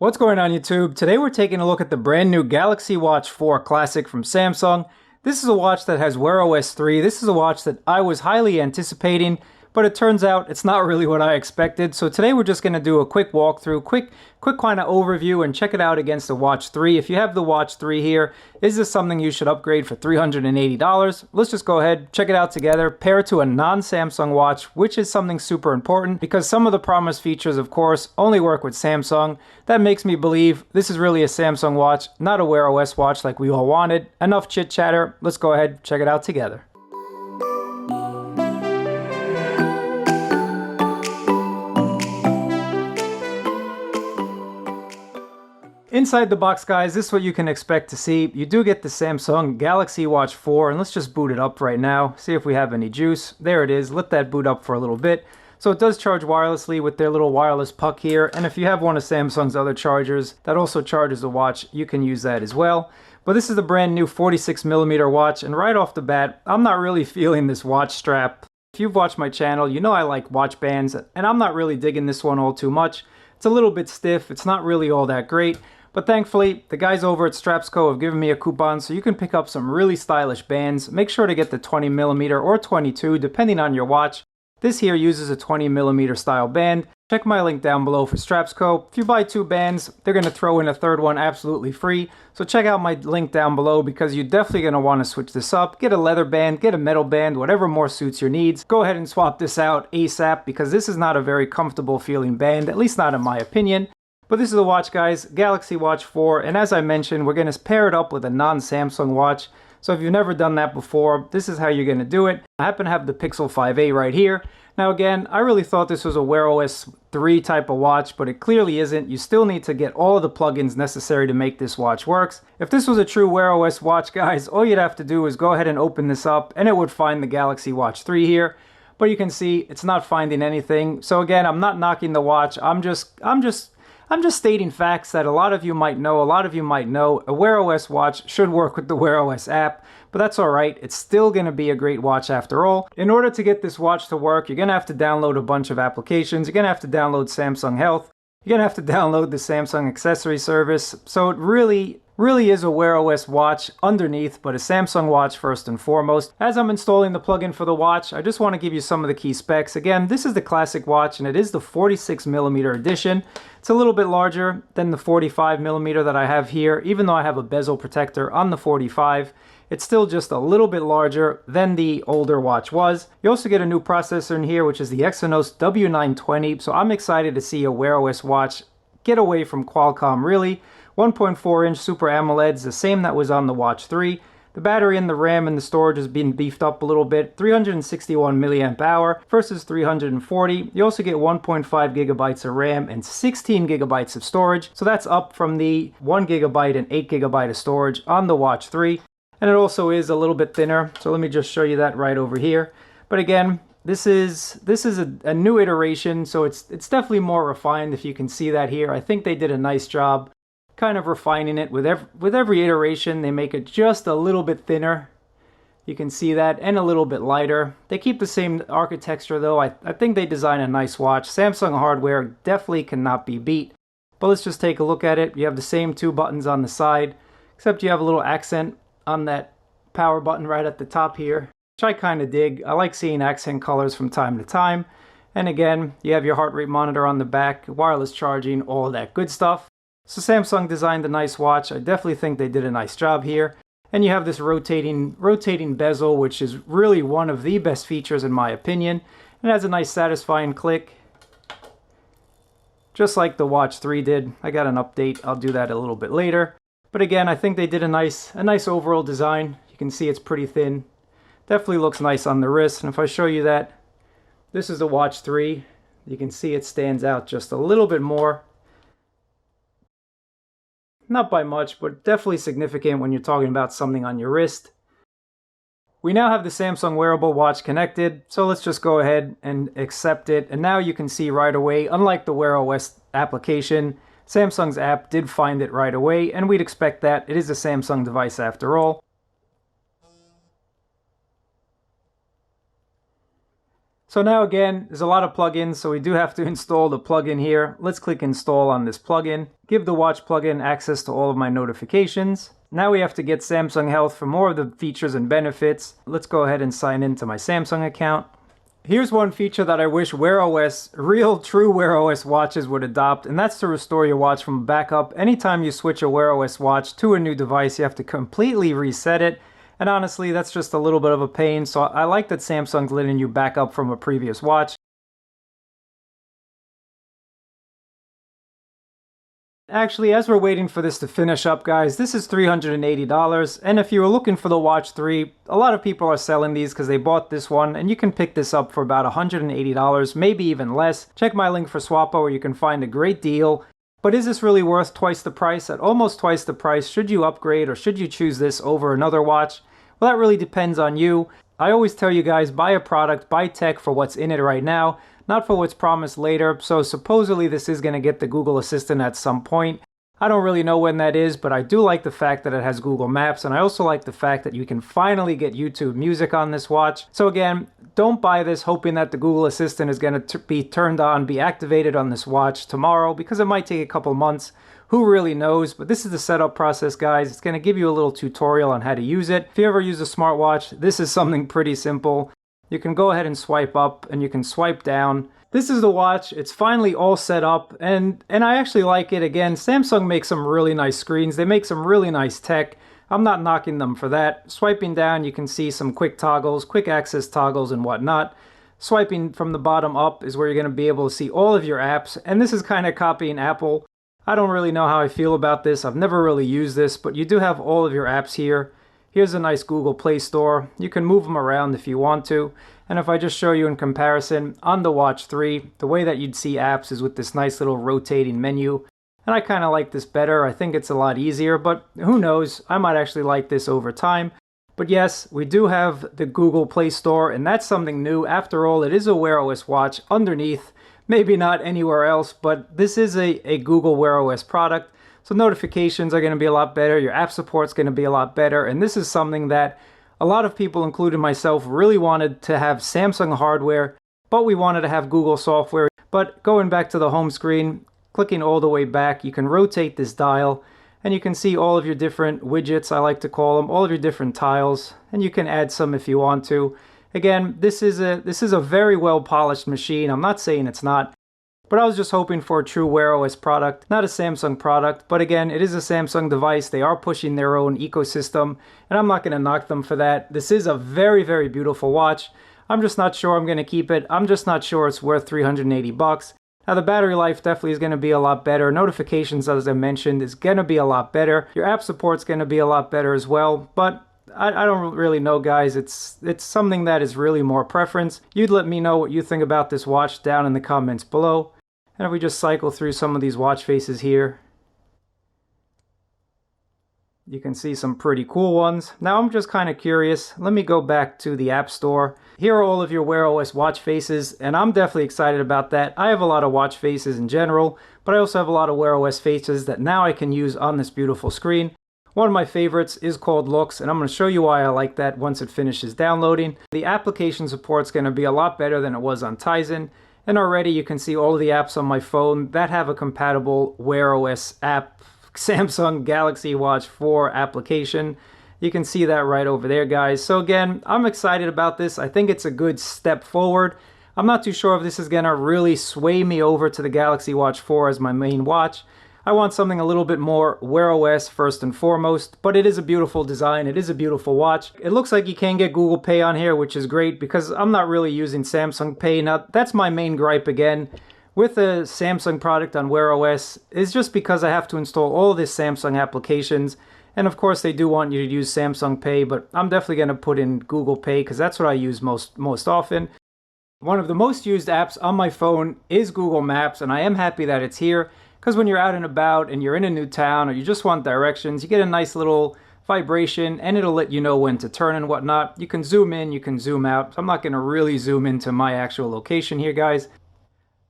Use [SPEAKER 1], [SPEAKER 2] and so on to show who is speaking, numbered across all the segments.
[SPEAKER 1] What's going on YouTube? Today we're taking a look at the brand new Galaxy Watch 4 Classic from Samsung. This is a watch that has Wear OS 3. This is a watch that I was highly anticipating, but it turns out it's not really what I expected. So today we're just going to do a quick walkthrough, quick kind of overview and check it out against the Watch 3. If you have the Watch 3 here, is this something you should upgrade for $380? Let's just go ahead, check it out together, pair it to a non-Samsung watch, which is something super important because some of the promised features, of course, only work with Samsung. That makes me believe this is really a Samsung watch, not a Wear OS watch like we all wanted. Enough chit chatter, let's go ahead, check it out together. Inside the box, guys, this is what you can expect to see. You do get the Samsung Galaxy Watch 4, and let's just boot it up right now, see if we have any juice. There it is. Let that boot up for a little bit. So it does charge wirelessly with their little wireless puck here, and if you have one of Samsung's other chargers that also charges the watch, you can use that as well. But this is the brand new 46mm watch, and right off the bat, I'm not really feeling this watch strap. If you've watched my channel, you know I like watch bands, and I'm not really digging this one all too much. It's a little bit stiff. It's not really all that great. But thankfully, the guys over at StrapsCo have given me a coupon so you can pick up some really stylish bands. Make sure to get the 20mm or 22, depending on your watch. This here uses a 20mm style band. Check my link down below for StrapsCo. If you buy 2 bands, they're going to throw in a third one absolutely free. So check out my link down below because you're definitely going to want to switch this up. Get a leather band, get a metal band, whatever more suits your needs. Go ahead and swap this out ASAP because this is not a very comfortable feeling band, at least not in my opinion. But this is the watch, guys, Galaxy Watch 4, and as I mentioned, we're going to pair it up with a non-Samsung watch. So if you've never done that before, this is how you're going to do it. I happen to have the Pixel 5a right here. Now again, I really thought this was a Wear OS 3 type of watch, but it clearly isn't. You still need to get all of the plugins necessary to make this watch work. If this was a true Wear OS watch, guys, all you'd have to do is go ahead and open this up, and it would find the Galaxy Watch 3 here. But you can see it's not finding anything. So again, I'm not knocking the watch. I'm just stating facts that a lot of you might know. A Wear OS watch should work with the Wear OS app, but that's alright. It's still going to be a great watch after all. In order to get this watch to work, you're going to have to download a bunch of applications. You're going to have to download Samsung Health. You're going to have to download the Samsung accessory service. So it really is a Wear OS watch underneath, but a Samsung watch first and foremost. As I'm installing the plugin for the watch, I just want to give you some of the key specs. Again, this is the classic watch, and it is the 46mm edition. It's a little bit larger than the 45mm that I have here, even though I have a bezel protector on the 45. It's still just a little bit larger than the older watch was. You also get a new processor in here, which is the Exynos W920, so I'm excited to see a Wear OS watch get away from Qualcomm, really. 1.4-inch Super AMOLEDs, the same that was on the Watch 3. The battery and the RAM and the storage has been beefed up a little bit. 361 milliamp hour versus 340. You also get 1.5 gigabytes of RAM and 16 gigabytes of storage. So that's up from the 1 gigabyte and 8 gigabyte of storage on the Watch 3. And it also is a little bit thinner. So let me just show you that right over here. But again, this is a new iteration, so it's definitely more refined if you can see that here. I think they did a nice job kind of refining it. With every iteration, they make it just a little bit thinner. You can see that, and a little bit lighter. They keep the same architecture though. I think they design a nice watch. Samsung hardware definitely cannot be beat. But let's just take a look at it. You have the same 2 buttons on the side, except you have a little accent on that power button right at the top here, which I kind of dig. I like seeing accent colors from time to time. And again, you have your heart rate monitor on the back, wireless charging, all of that good stuff. So Samsung designed a nice watch. I definitely think they did a nice job here. And you have this rotating bezel, which is really one of the best features in my opinion. It has a nice satisfying click, just like the Watch 3 did. I got an update. I'll do that a little bit later. But again, I think they did a nice overall design. You can see it's pretty thin. Definitely looks nice on the wrist. And if I show you that, this is the Watch 3. You can see it stands out just a little bit more. Not by much, but definitely significant when you're talking about something on your wrist. We now have the Samsung wearable watch connected, so let's just go ahead and accept it. And now you can see right away, unlike the Wear OS application, Samsung's app did find it right away, and we'd expect that. It is a Samsung device after all. So now again, there's a lot of plugins, so we do have to install the plugin here. Let's click install on this plugin. Give the watch plugin access to all of my notifications. Now we have to get Samsung Health for more of the features and benefits. Let's go ahead and sign into my Samsung account. Here's one feature that I wish Wear OS, real true Wear OS watches would adopt, and that's to restore your watch from a backup. Anytime you switch a Wear OS watch to a new device, you have to completely reset it. And honestly, that's just a little bit of a pain, so I like that Samsung's letting you back up from a previous watch. Actually, as we're waiting for this to finish up, guys, this is $380, and if you were looking for the Watch 3, a lot of people are selling these because they bought this one, and you can pick this up for about $180, maybe even less. Check my link for Swappo where you can find a great deal. But is this really worth twice the price? At almost twice the price, should you upgrade or should you choose this over another watch? Well, that really depends on you. I always tell you guys, buy a product, buy tech for what's in it right now, not for what's promised later. So supposedly this is going to get the Google Assistant at some point. I don't really know when that is, but I do like the fact that it has Google Maps, and I also like the fact that you can finally get YouTube Music on this watch. So again, don't buy this hoping that the Google Assistant is going to be turned on, be activated on this watch tomorrow, because it might take a couple months. Who really knows? But this is the setup process, guys. It's going to give you a little tutorial on how to use it. If you ever use a smartwatch, this is something pretty simple. You can go ahead and swipe up, and you can swipe down. This is the watch. It's finally all set up, and I actually like it. Again, Samsung makes some really nice screens. They make some really nice tech. I'm not knocking them for that. Swiping down, you can see some quick toggles, quick access toggles and whatnot. Swiping from the bottom up is where you're going to be able to see all of your apps, and this is kind of copying Apple. I don't really know how I feel about this. I've never really used this, but you do have all of your apps here. Here's a nice Google Play Store. You can move them around if you want to. And if I just show you in comparison, on the Watch 3, the way that you'd see apps is with this nice little rotating menu. And I kind of like this better. I think it's a lot easier, but who knows? I might actually like this over time. But yes, we do have the Google Play Store, and that's something new. After all, it is a Wear OS watch underneath. Maybe not anywhere else, but this is a Google Wear OS product. So notifications are going to be a lot better. Your app support's going to be a lot better. And this is something that a lot of people, including myself, really wanted to have Samsung hardware, but we wanted to have Google software. But going back to the home screen, clicking all the way back, you can rotate this dial, and you can see all of your different widgets, I like to call them, all of your different tiles, and you can add some if you want to. Again, this is a very well polished machine. I'm not saying it's not, but I was just hoping for a true Wear OS product, not a Samsung product. But again, it is a Samsung device. They are pushing their own ecosystem, and I'm not going to knock them for that. This is a very, very beautiful watch. I'm just not sure I'm going to keep it. I'm just not sure it's worth $380. Now, the battery life definitely is going to be a lot better. Notifications, as I mentioned, is going to be a lot better. Your app support's going to be a lot better as well, but I don't really know, guys. It's something that is really more preference. You'd let me know what you think about this watch down in the comments below. And if we just cycle through some of these watch faces here, you can see some pretty cool ones. Now I'm just kind of curious. Let me go back to the App Store. Here are all of your Wear OS watch faces, and I'm definitely excited about that. I have a lot of watch faces in general, but I also have a lot of Wear OS faces that now I can use on this beautiful screen. One of my favorites is called Looks, and I'm going to show you why I like that once it finishes downloading. The application support's going to be a lot better than it was on Tizen. And already you can see all of the apps on my phone that have a compatible Wear OS app, Samsung Galaxy Watch 4 application. You can see that right over there, guys. So again, I'm excited about this. I think it's a good step forward. I'm not too sure if this is going to really sway me over to the Galaxy Watch 4 as my main watch. I want something a little bit more Wear OS first and foremost, but it is a beautiful design. It is a beautiful watch. It looks like you can get Google Pay on here, which is great because I'm not really using Samsung Pay. Now, that's my main gripe again with a Samsung product on Wear OS is just because I have to install all of these Samsung applications. And of course, they do want you to use Samsung Pay, but I'm definitely going to put in Google Pay because that's what I use most often. One of the most used apps on my phone is Google Maps, and I am happy that it's here. Because when you're out and about and you're in a new town or you just want directions, you get a nice little vibration and it'll let you know when to turn and whatnot. You can zoom in, you can zoom out. So I'm not going to really zoom into my actual location here, guys.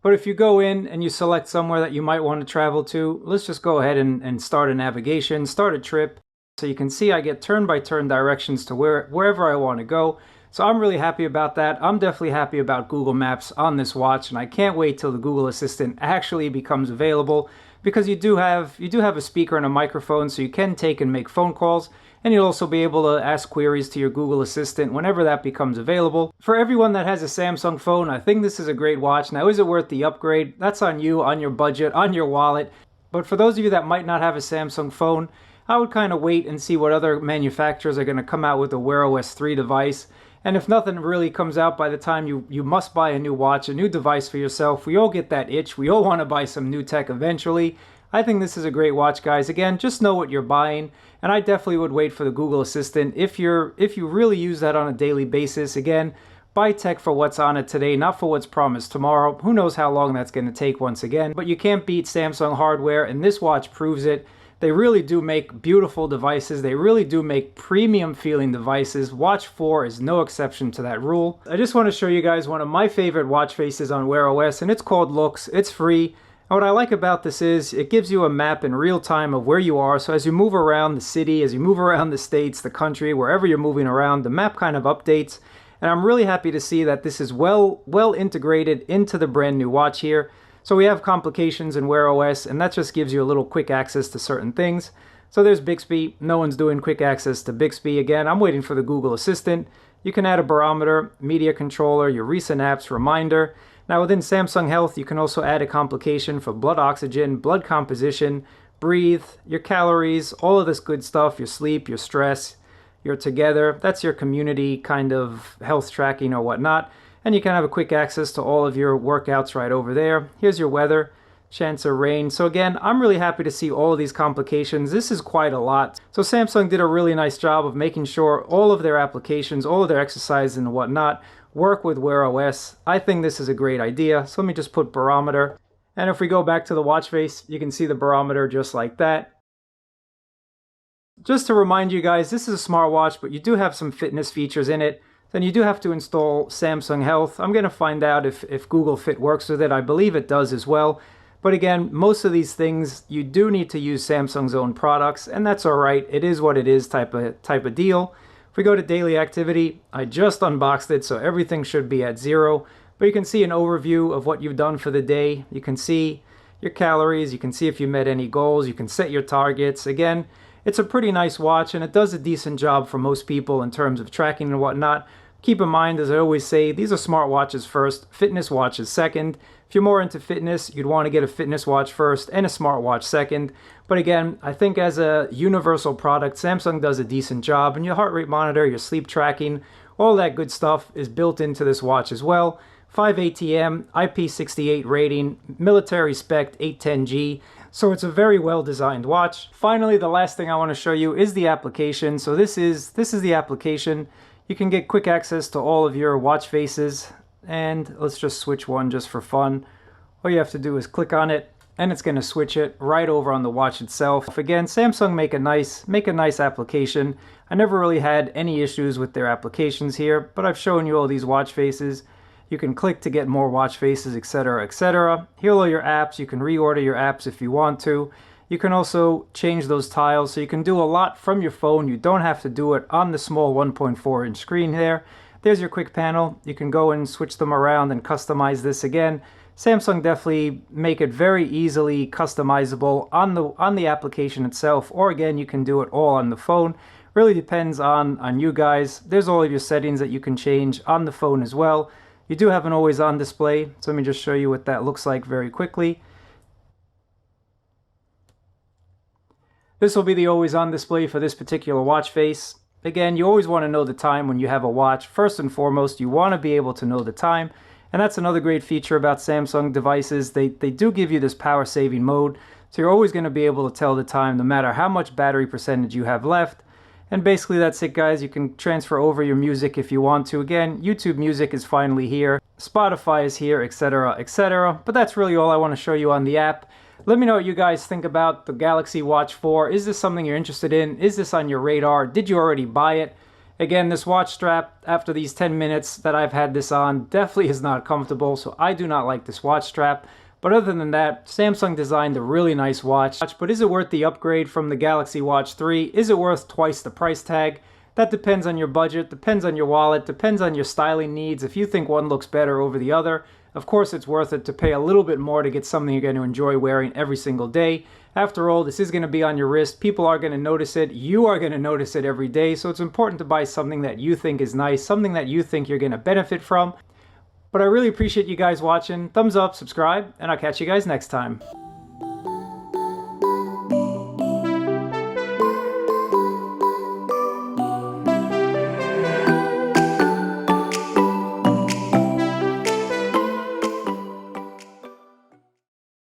[SPEAKER 1] But if you go in and you select somewhere that you might want to travel to, let's just go ahead and start a navigation, start a trip. So you can see I get turn-by-turn directions to wherever I want to go. So I'm really happy about that. I'm definitely happy about Google Maps on this watch, and I can't wait till the Google Assistant actually becomes available, because you do have a speaker and a microphone, so you can take and make phone calls, and you'll also be able to ask queries to your Google Assistant whenever that becomes available. For everyone that has a Samsung phone, I think this is a great watch. Now, is it worth the upgrade? That's on you, on your budget, on your wallet. But for those of you that might not have a Samsung phone, I would kind of wait and see what other manufacturers are going to come out with a Wear OS 3 device. And if nothing really comes out by the time you must buy a new watch, a new device for yourself, we all get that itch. We all want to buy some new tech eventually. I think this is a great watch, guys. Again, just know what you're buying. And I definitely would wait for the Google Assistant if you really use that on a daily basis. Again, buy tech for what's on it today, not for what's promised tomorrow. Who knows how long that's going to take once again. But you can't beat Samsung hardware, and this watch proves it. They really do make beautiful devices. They really do make premium feeling devices. Watch 4 is no exception to that rule. I just want to show you guys one of my favorite watch faces on Wear OS, and it's called Looks. It's free. And what I like about this is it gives you a map in real time of where you are. So as you move around the city, as you move around the states, the country, wherever you're moving around, the map kind of updates. And I'm really happy to see that this is well integrated into the brand new watch here. So we have complications in Wear OS, and that just gives you a little quick access to certain things. So there's Bixby. No one's doing quick access to Bixby. Again, I'm waiting for the Google Assistant. You can add a barometer, media controller, your recent apps, reminder. Now within Samsung Health, you can also add a complication for blood oxygen, blood composition, breathe, your calories, all of this good stuff, your sleep, your stress, your together. That's your community kind of health tracking or whatnot. And you can have a quick access to all of your workouts right over there. Here's your weather, chance of rain. So again, I'm really happy to see all of these complications. This is quite a lot. So Samsung did a really nice job of making sure all of their applications, all of their exercises and whatnot work with Wear OS. I think this is a great idea. So let me just put barometer. And if we go back to the watch face, you can see the barometer just like that. Just to remind you guys, this is a smartwatch, but you do have some fitness features in it. Then you do have to install Samsung Health. I'm going to find out if Google Fit works with it. I believe it does as well. But again, most of these things, you do need to use Samsung's own products, and that's all right. It is what it is type of deal. If we go to daily activity, I just unboxed it, so everything should be at 0. But you can see an overview of what you've done for the day. You can see your calories. You can see if you met any goals. You can set your targets. Again, it's a pretty nice watch, and it does a decent job for most people in terms of tracking and whatnot. Keep in mind, as I always say, these are smartwatches first, fitness watches second. If you're more into fitness, you'd want to get a fitness watch first and a smartwatch second. But again, I think as a universal product, Samsung does a decent job, and your heart rate monitor, your sleep tracking, all that good stuff is built into this watch as well. 5 ATM, IP68 rating, military spec 810G. So it's a very well designed watch. Finally, the last thing I want to show you is the application. So this is the application. You can get quick access to all of your watch faces, and let's just switch one just for fun. All you have to do is click on it, and it's going to switch it right over on the watch itself. Again, Samsung make a nice application. I never really had any issues with their applications here, but I've shown you all these watch faces. You can click to get more watch faces, etc., etc. Here are all your apps. You can reorder your apps if you want to. You can also change those tiles, so you can do a lot from your phone. You don't have to do it on the small 1.4-inch screen there. There's your quick panel. You can go and switch them around and customize this again. Samsung definitely make it very easily customizable on the application itself, or again, you can do it all on the phone. Really depends on you guys. There's all of your settings that you can change on the phone as well. You do have an always-on display, so let me just show you what that looks like very quickly. This will be the always-on display for this particular watch face. Again, you always want to know the time when you have a watch. First and foremost, you want to be able to know the time. And that's another great feature about Samsung devices. They do give you this power-saving mode. So you're always going to be able to tell the time no matter how much battery percentage you have left. And basically that's it, guys. You can transfer over your music if you want to. Again, YouTube Music is finally here. Spotify is here, etc., etc. But that's really all I want to show you on the app. Let me know what you guys think about the Galaxy Watch 4. Is this something you're interested in? Is this on your radar? Did you already buy it? Again, this watch strap, after these 10 minutes that I've had this on, definitely is not comfortable, so I do not like this watch strap. But other than that, Samsung designed a really nice watch. But is it worth the upgrade from the Galaxy Watch 3? Is it worth twice the price tag? That depends on your budget, depends on your wallet, depends on your styling needs. If you think one looks better over the other, of course it's worth it to pay a little bit more to get something you're going to enjoy wearing every single day. After all, this is going to be on your wrist. People are going to notice it. You are going to notice it every day. So it's important to buy something that you think is nice, something that you think you're going to benefit from. But I really appreciate you guys watching. Thumbs up, subscribe, and I'll catch you guys next time.